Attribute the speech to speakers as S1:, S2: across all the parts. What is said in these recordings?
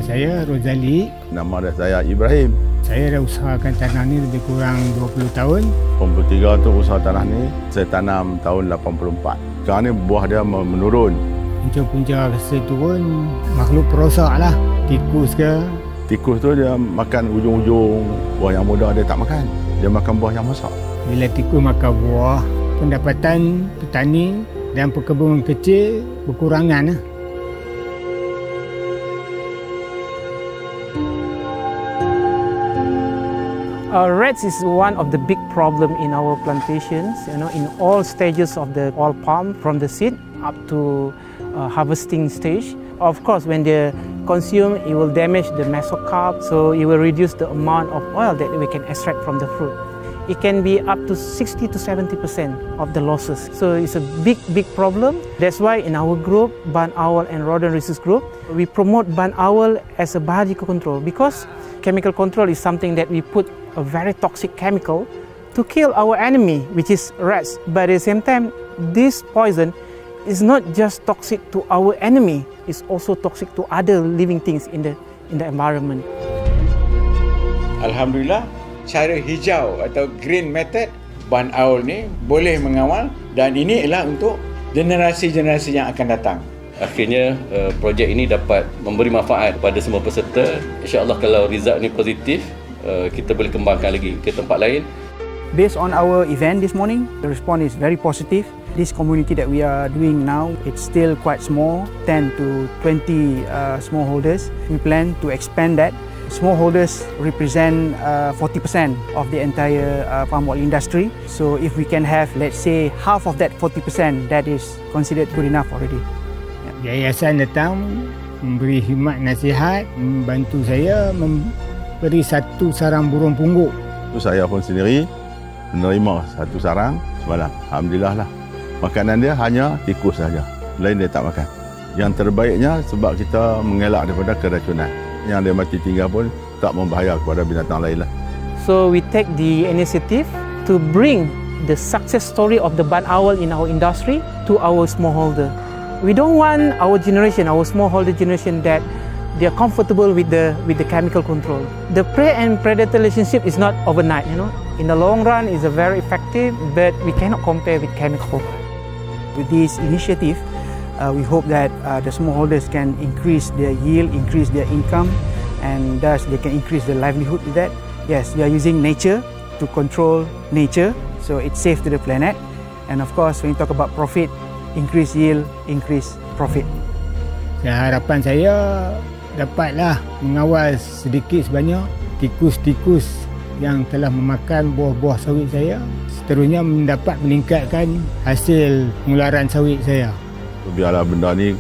S1: saya Rozali.
S2: Nama saya Ibrahim.
S1: Saya dah usahakan tanah ni lebih kurang 20 tahun.
S2: 83 tu usaha tanah ni saya tanam tahun 84. Sekarang ni buah dia menurun.
S1: Punca-punca rasa turun, makhluk perosak lah. Tikus ke.
S2: Tikus tu dia makan ujung-ujung buah yang muda, dia tak makan. Dia makan buah yang besar.
S1: Bila tikus makan buah, pendapatan petani dan pekebun kecil berkurangan lah.
S3: Rats is one of the big problem in our plantations, in all stages of the oil palm, from the seed up to harvesting stage. Of course, when they consume, it will damage the mesocarp, so it will reduce the amount of oil that we can extract from the fruit. It can be up to 60 to 70% of the losses. So it's a big problem. That's why in our group, Barn Owl and Rodent Research Group, we promote Barn Owl as a biological control, because chemical control is something that we put a very toxic chemical to kill our enemy, which is rats. But at the same time, this poison is not just toxic to our enemy, it's also toxic to other living things in the environment.
S4: Alhamdulillah, cara hijau atau green method Barn Owl ni boleh mengawal, dan ini ialah untuk generasi-generasi yang akan datang.
S5: Akhirnya projek ini dapat memberi manfaat kepada semua peserta. InsyaAllah kalau result ni positif, kita boleh kembangkan lagi ke tempat lain.
S6: Based on our event this morning, the response is very positive. This community that we are doing now, it's still quite small, 10 to 20 smallholders. We plan to expand that. Smallholders represent 40% of the entire palm oil industry. So if we can have, let's say, half of that 40%, that is considered good enough already.
S1: Yayasan datang memberi khidmat nasihat, membantu saya memberi satu sarang burung pungguk.
S2: Saya pun sendiri menerima satu sarang semalam. Alhamdulillah lah. Makanan dia hanya tikus saja. Lain dia tak makan. Yang terbaiknya sebab kita mengelak daripada keracunan. Yang dia mati tinggal pun tak membahaya kepada binatang lain lah.
S3: So we take the initiative to bring the success story of the Barn Owl in our industry to our smallholder. We don't want our generation, our smallholder generation, that they are comfortable with the chemical control. The prey and predator relationship is not overnight, In the long run, it's a very effective, but we cannot compare with chemical.
S6: With this initiative, we hope that the smallholders can increase their yield, increase their income, and thus they can increase their livelihood with that. Yes, we are using nature to control nature, so it's safe to the planet. And of course, when you talk about profit, increase yield, increase profit.
S1: Harapan saya dapatlah mengawal sedikit sebanyak tikus-tikus yang telah memakan buah-buah sawit saya. Seterusnya dapat meningkatkan hasil pengeluaran sawit saya.
S2: Biarlah benda ni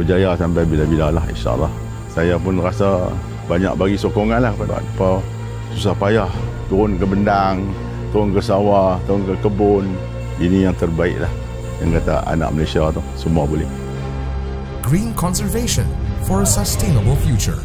S2: berjaya sampai bila-bila lah, insyaAllah. Saya pun rasa banyak bagi sokongan lah kepada apa susah payah turun ke bendang, turun ke sawah, turun ke kebun. Ini yang terbaik lah. Yang kata anak Malaysia tu semua boleh.
S7: Green conservation for a sustainable future.